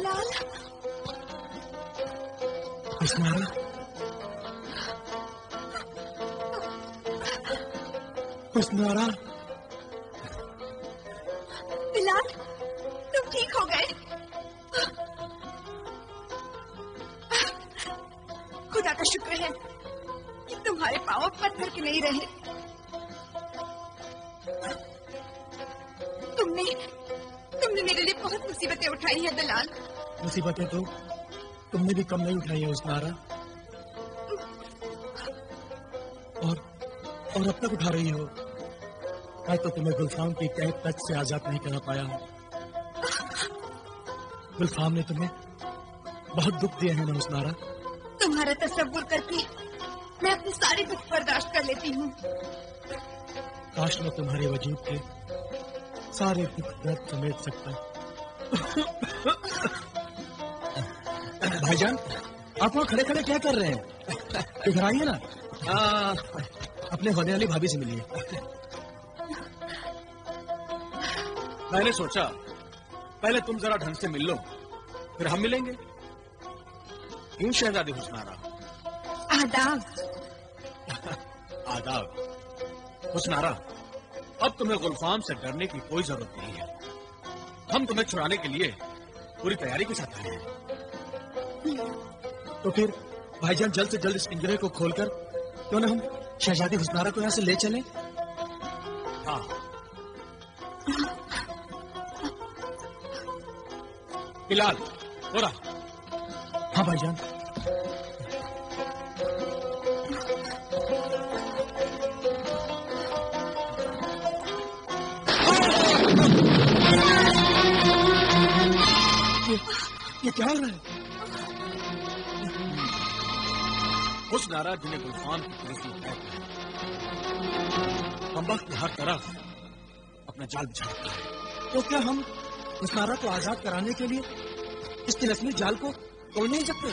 बिलाल। हुस्नारा, हुस्नारा। बिलाल, तुम ठीक हो गए? खुदा का शुक्र है कि तुम्हारे पाँव पत्थर के नहीं रहे। तुमने मेरे लिए बहुत मुसीबतें उठाई हैं बिलाल। मुसीबतें तो तुमने भी कम नहीं उठाई है हुस्नारा, और अब तक उठा रही हो। मैं तो तुम्हें गुलफाम की कैद तक से आजाद नहीं करा पाया हूँ। गुलफाम ने तुम्हें बहुत दुख दिए हैं ना हुस्नारा। तुम्हारा तसव्वुर करके मैं अपने सारे दुख बर्दाश्त कर लेती हूँ। काश मैं तुम्हारे वजूद के सारे दुख दर्द समेट सकता। भाईजान, आप वहाँ खड़े खड़े क्या कर रहे हैं? इधर आइए ना। अपने होने वाली भाभी से मिलिए। मैंने सोचा पहले तुम जरा ढंग से मिल लो, फिर हम मिलेंगे। क्यों शहजादी हुस्नारा? आदाब। आदाब। हुस्नारा, अब तुम्हें गुलफाम से डरने की कोई जरूरत नहीं है। हम तुम्हें छुड़ाने के लिए पूरी तैयारी के साथ आए हैं। तो फिर भाईजान जल्द से जल्द इस पिंजरे को खोलकर क्यों ना हम शहजादी हुस्नारा को यहाँ से ले चलें? हाँ। बिलाल, हो रहा। हाँ भाईजान। ये क्या हो रहा है? हुस्नारा जिन्हें गुलफाम की पुलिस ने कैद किया, हम वक्त हर तरफ अपना जाल बिछा रखा है। तो क्या हम हुस्नारा को आजाद कराने के लिए इस तिलस्मी जाल को तोड़ नहीं सकते?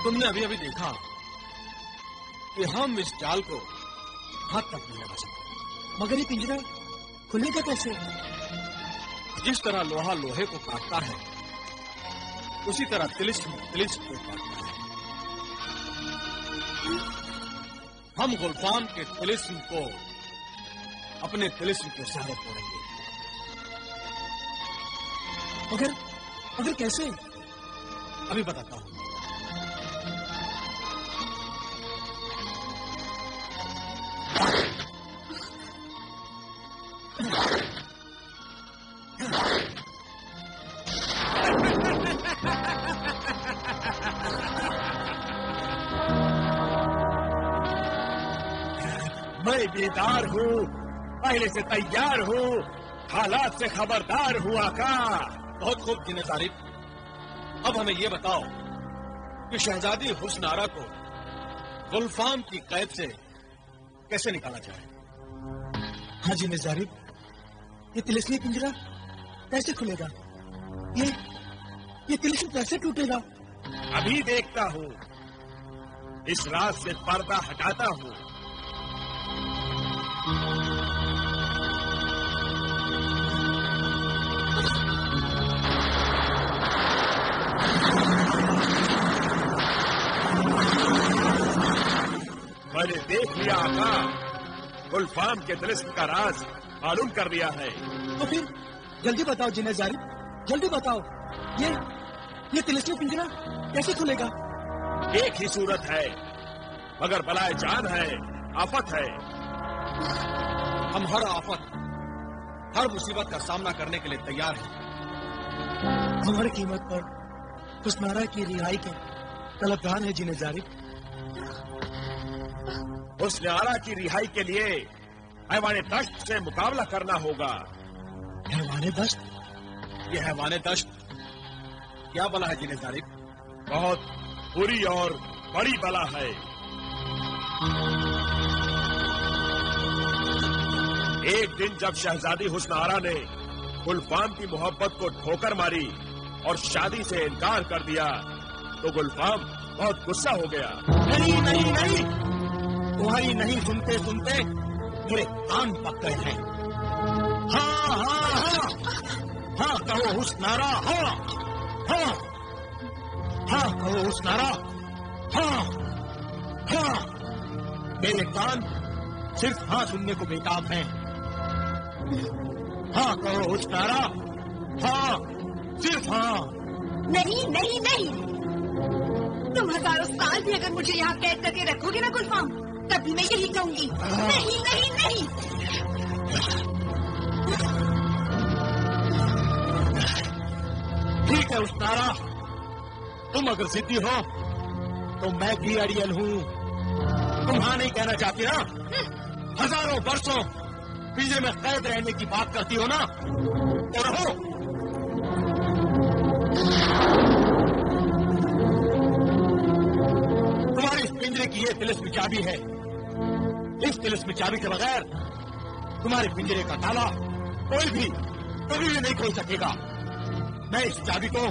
तुमने अभी अभी देखा कि हम इस जाल को हाथ तक नहीं लगा सकते। मगर ये पिंजरा खुलेगा कैसे? जिस तरह लोहा लोहे को काटता है, उसी तरह तिलिस्म तिलिस्म को काटता है। हम गुलफाम के तिलिस्म को अपने तिलिस्म के सहारे तोड़ेंगे। मगर कैसे? अभी बताता हूं। मैं बेदार हूँ, पहले से तैयार हूँ, हालात से खबरदार हूँ आका। बहुत खूब जिन्हें तारीफ। अब हमें ये बताओ कि शहजादी हुस्नारा को गुलफाम की कैद से कैसे निकाला जाए? हाँ जी निजारिब, ये तिलिस्मी पिंजरा कैसे खुलेगा? ये तिलिस्म कैसे टूटेगा? अभी देखता हूँ। इस रात से पर्दा हटाता हूँ। मैंने देख लिया आका, गुलफाम के तिलिस्म का राज मालूम कर दिया है। तो फिर जल्दी बताओ जिन्हें जारिब, जल्दी बताओ, ये तिलिस्मी पिंजरा कैसे खुलेगा? एक ही सूरत है, मगर बलाए जान है, आफत है। हम हर आफत, हर मुसीबत का सामना करने के लिए तैयार हैं। हमारी कीमत पर हुस्नारा की रिहाई के तलबगार है जिन्हें जारिब। हुस्नारा की रिहाई के लिए हैवाने दश्त से मुकाबला करना होगा। हैवाने दश्त? ये हैवाने दश्त क्या बला है जिन्हें जारिब? बहुत बुरी और बड़ी बला है। एक दिन जब शहजादी हुस्नारा ने गुलफाम की मोहब्बत को ठोकर मारी और शादी से इनकार कर दिया, तो गुलफाम बहुत गुस्सा हो गया। नहीं नहीं नहीं, तुम्हारी नहीं सुनते सुनते मेरे कान पक गए हैं। हाँ हाँ हाँ हाँ कहो हुस्नारा, हाँ हाँ हाँ कहो हुस्नारा, हाँ हाँ। मेरे कान सिर्फ हाँ सुनने को बेताब हैं। हाँ कहो हुस्नारा, हाँ सिर्फ हाँ। नहीं नहीं नहीं, तुम हजारों साल भी अगर मुझे यहाँ कैद करके रखोगे ना गुलफाम, तब भी मैं यही कहूंगी, नहीं नहीं नहीं। ठीक है हुस्नारा, तुम अगर जिद्दी हो तो मैं भी अड़ियल हूँ। तुम हाँ नहीं कहना चाहती ना? हजारों वर्षों पिंजरे में कैद रहने की बात करती हो ना, तो रहो। तुम्हारी इस पिंजरे की ये तिलिस्मी चाबी है। इस तिलिस्मी चाबी के बगैर तुम्हारे पिंजरे का ताला कोई भी कभी भी नहीं खोल सकेगा। मैं इस चाबी को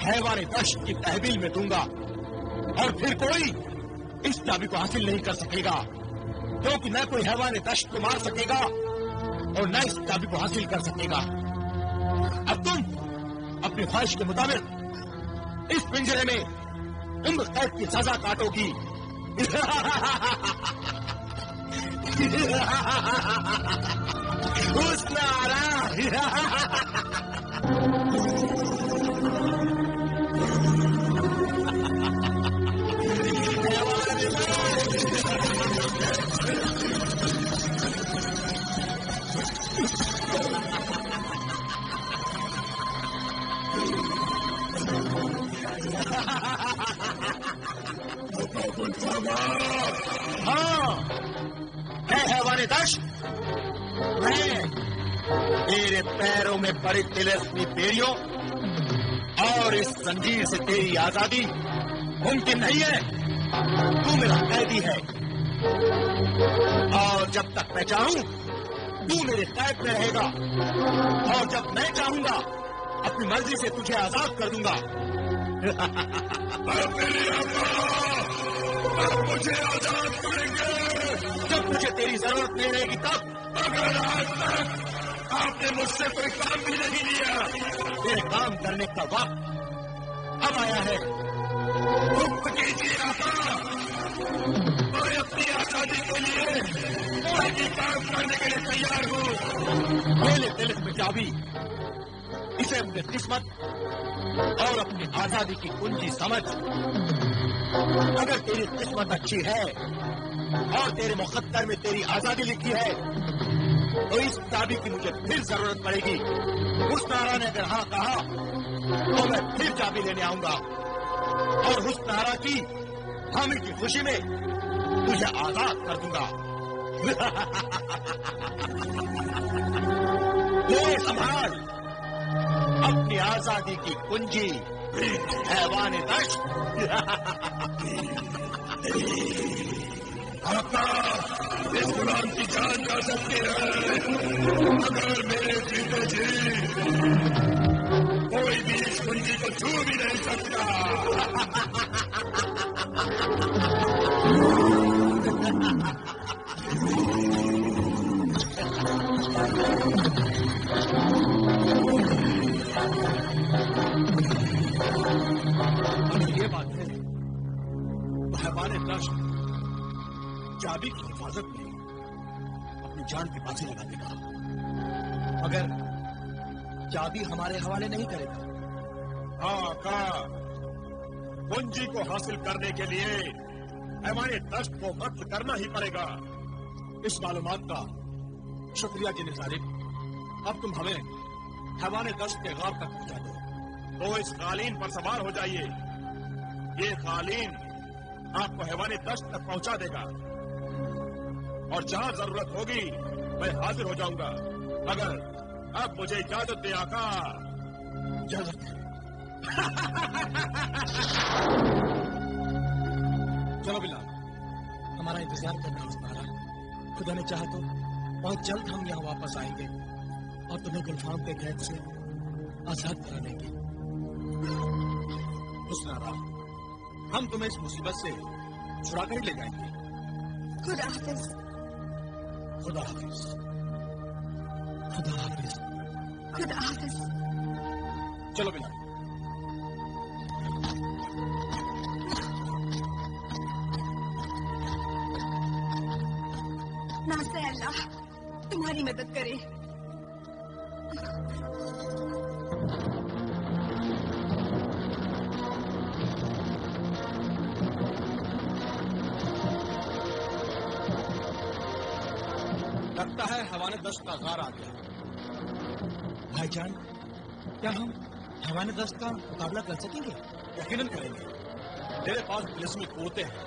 हैवान दश्त की तहवील में दूंगा और फिर कोई इस चाबी को हासिल नहीं कर सकेगा, क्योंकि न कोई हैवान दश्त को मार सकेगा और न इस चाबी को हासिल कर सकेगा। अब तुम अपनी ख्वाहिश के मुताबिक इस पिंजरे में उम्र कैद की सजा काटोगी। हुस्नारा। हाँ, है हैवाने दश्त, मैं तेरे पैरों में पड़ी तिलिस्मी बेड़ियों और इस जंजीर से तेरी आजादी मुमकिन नहीं है। तू मेरा कैदी है और जब तक मैं चाहूं तू मेरे कैद में रहेगा, और जब मैं चाहूंगा अपनी मर्जी से तुझे आजाद कर दूंगा। मुझे आजाद करेंगे जब मुझे तेरी जरूरत नहीं रहेगी तब। अगर आज तक आपने मुझसे कोई काम भी नहीं लिया, तेरे काम करने का वक्त अब आया है। मुक्त कीजिए आका, मैं अपनी आजादी के लिए कोई भी काम करने के लिए तैयार हूँ। मेरे दिल में चाबी, इसे अपनी किस्मत और अपनी आजादी की कुंजी समझ। अगर तेरी किस्मत अच्छी है और तेरे मुकद्दर में तेरी आजादी लिखी है, तो इस चाबी की मुझे फिर जरूरत पड़ेगी। हुस्नारा ने अगर हाँ कहा तो मैं फिर चाबी लेने आऊंगा और हुस्नारा की हामी की खुशी में तुझे आजाद कर दूंगा। ये संभाल अपनी आजादी की कुंजी, हैवाने दश्त। आका, इस गुलाम की जान जा सकती है अगर मेरे जीते जी कोई भी इस कुंजी को छू भी नहीं सकता। ये बात है, हैवाने दश्त चाबी की हिफाजत में अपनी जान की बाजी लगा देगा अगर चाबी हमारे हवाले नहीं करेगा। हाँ का कुंजी को हासिल करने के लिए हमारे दश्त को कत्ल करना ही पड़ेगा। इस मालूमात का शुक्रिया जिन सारिफ। अब तुम हमें हैवाने दश्त के गार तक पहुंचा दो। तो इस कालीन पर सवार हो जाइए, ये कालीन आपको हैवाने दश्त तक पहुंचा देगा और जहां जरूरत होगी मैं हाजिर हो जाऊंगा। मगर अब मुझे इजाजत दे आका। इजाजत है। चलो बिलाल, हमारा इंतजार करना हुस्नारा। खुदा ने चाहा तो बहुत जल्द हम यहाँ वापस आएंगे और तुम्हें गुलफाम के कैद से आजाद करा देंगे। हुस्नारा, हम तुम्हें इस मुसीबत से छुड़ा कर ले जाएंगे। खुदा हाफिज। खुदा हाफिज। खुदा हाफिज। खुदा हाफिज। चलो बिलाल। नाज़ अल्लाह तुम्हारी मदद करे। लगता है हवाने दस्त का गार आ गया। भाईजान, क्या हम हवाने दस्त का मुकाबला कर सकेंगे? यकीनन करेंगे। तेरे पास तिलिस्मी कुव्वतें हैं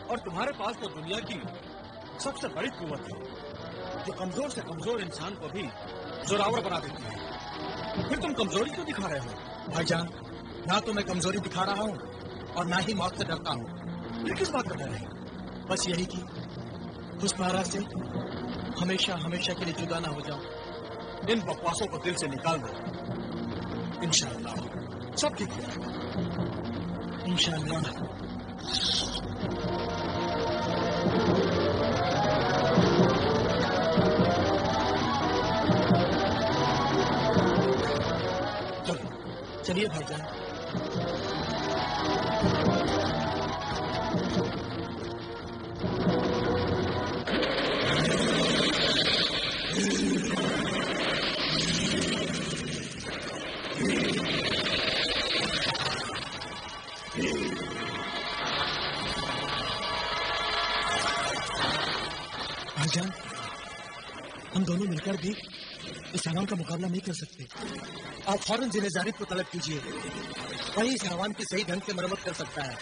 और तुम्हारे पास तो दुनिया की सबसे बड़ी कुव्वत है जो कमजोर से कमजोर इंसान को भी जोरावर बना देती है। फिर तुम कमजोरी क्यों दिखा रहे हो? भाईजान, ना तो मैं कमजोरी दिखा रहा हूँ और ना ही मौत से डरता हूँ। ये किस बात कर रहे हैं? बस यही कि उस नारा से हमेशा हमेशा के लिए जुदा ना हो जाऊं। इन बकवासों को दिल से निकाल दो। इंशाअल्लाह सब ठीक हो जाएगा। इंशाअल्लाह। चलिए भाईजान। भाईजान, हम दोनों मिलकर भी इस हवान का मुकाबला नहीं कर सकते। आप फौरन जिन्हें जारिफ को तलब कीजिए, वही इस हवान की सही ढंग से मरम्मत कर सकता है।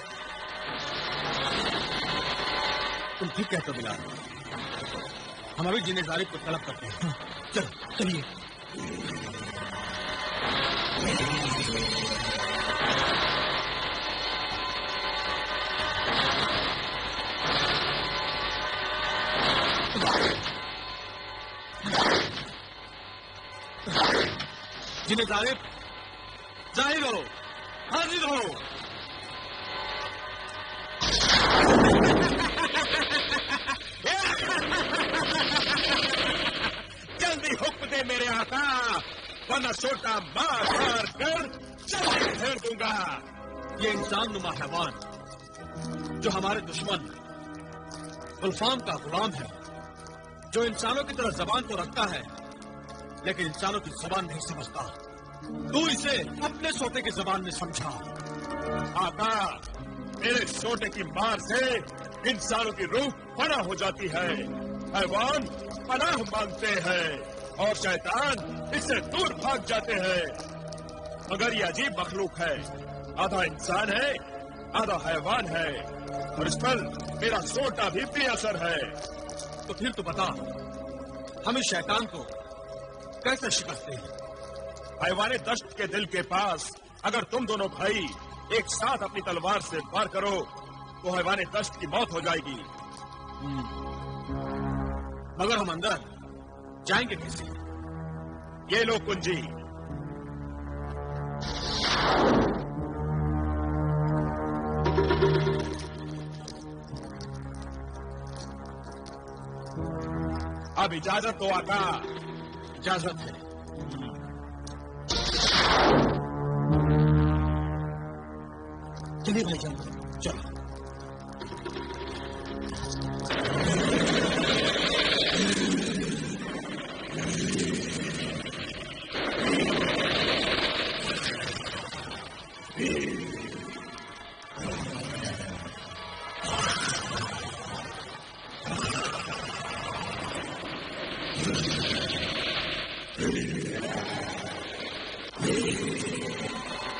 तुम ठीक कहते हो बिलाल। हम अभी जिन्हें जारिफ को तलब करते हैं। हाँ, चलो चलिए। जिन्हें जारिफ, जाहिर हो, हाजिर हो। जल्दी हुक्म दे मेरे आका, वरना छोटा मार मार कर जल्दी फेर दूंगा। ये इंसान नुमा हैवान जो हमारे दुश्मन गुलफाम का गुलाम है, जो इंसानों की तरह जबान तो रखता है लेकिन इंसानों की जबान नहीं समझता। तू इसे अपने सोते की जबान में समझा। आका, मेरे सोटे की मार से इंसानों की रूह फना हो जाती है। हैवान पनाह मांगते हैं और शैतान इससे दूर भाग जाते हैं। मगर ये अजीब मखलूक है, आधा इंसान है आधा हैवान है और इस पर मेरा सोटा भी बेअसर है। तो फिर तो बता, हम इस शैतान को कैसे शिकस्त दें? हैवाने दश्त के दिल के पास अगर तुम दोनों भाई एक साथ अपनी तलवार से वार करो तो हैवाने दश्त की मौत हो जाएगी। मगर हम अंदर जाएंगे कैसे? ये लो कुंजी। अब इजाजत दो आका। इजाजत है। चलिए भाईजान, चलो।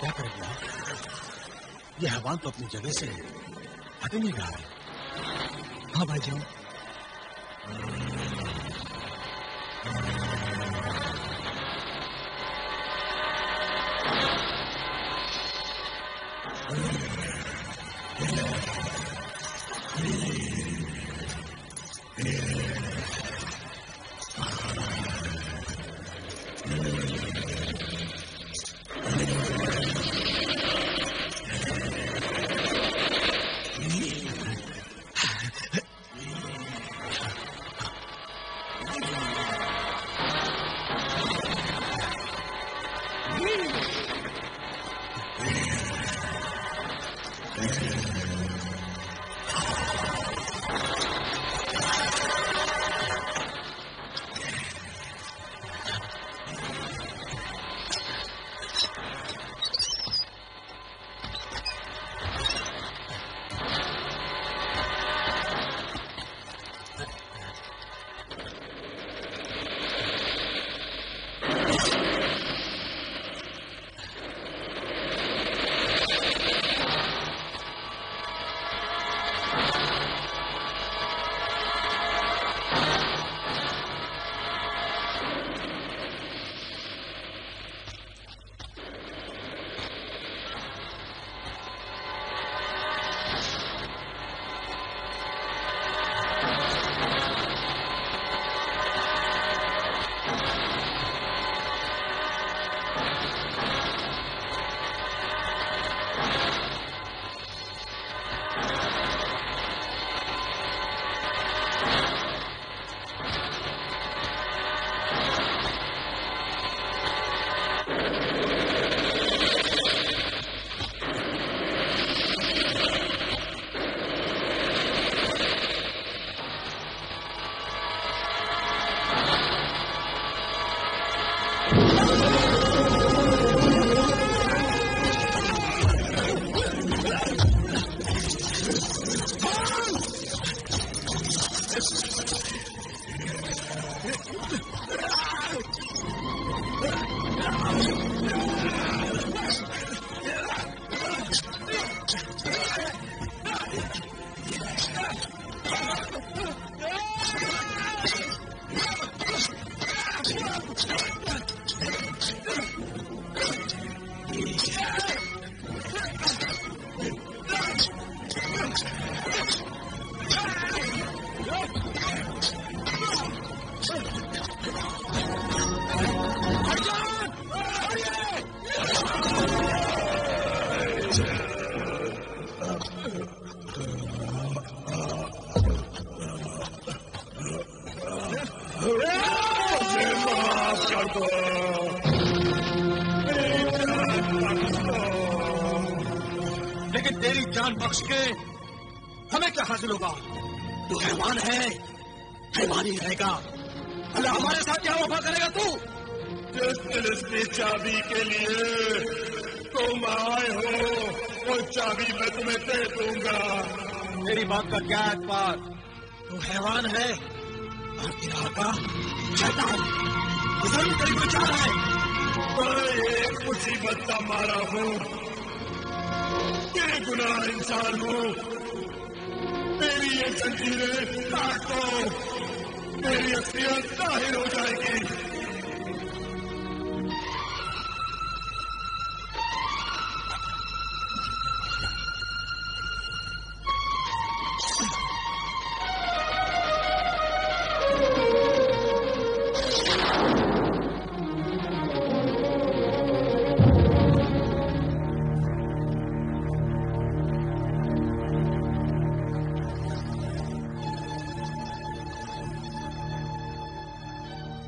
क्या करेगा? ये हैवान तो अपनी जगह से हट नहीं रहा है। हाँ भाईजान। लेकिन तेरी जान बख्श के हमें क्या हासिल होगा? तू हैवान है, हैवान ही रहेगा। अरे हमारे साथ क्या वफा करेगा तू? जिस तिलिस्मी चाबी के लिए तुम आए हो, वो चाबी मैं तुम्हें दे दूंगा। मेरी बात का क्या एतबार? तू हैवान है और गिरा का शैतान। जरूर तेरी कोई चाल है। मैं एक मुसीबत का मारा हूँ, बेगुनाह इंसान हूँ। मेरी ये जंजीरें काट दो, मेरी असलियत जाहिर हो जाएगी।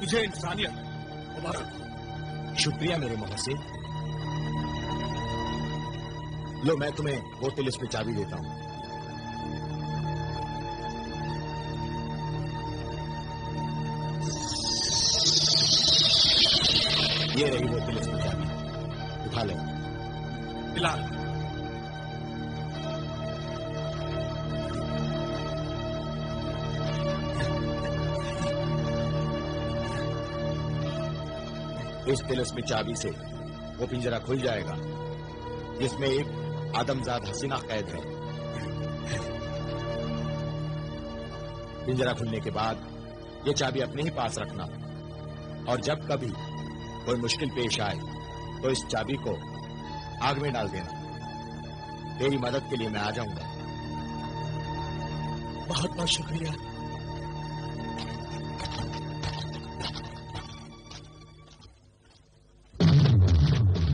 तुझे इंसानियत मुबारक। शुक्रिया मेरे मोहसिन। लो मैं तुम्हें वो तिलिस्म की चाबी देता हूं। ये रही वो तिलिस्म की चाबी, उठा लो। बिलाल, इस तिलिस्मी चाबी से वो पिंजरा खुल जाएगा जिसमें एक आदमजाद हसीना कैद है। पिंजरा खुलने के बाद ये चाबी अपने ही पास रखना और जब कभी कोई मुश्किल पेश आए तो इस चाबी को आग में डाल देना। तेरी मदद के लिए मैं आ जाऊंगा। बहुत बहुत शुक्रिया।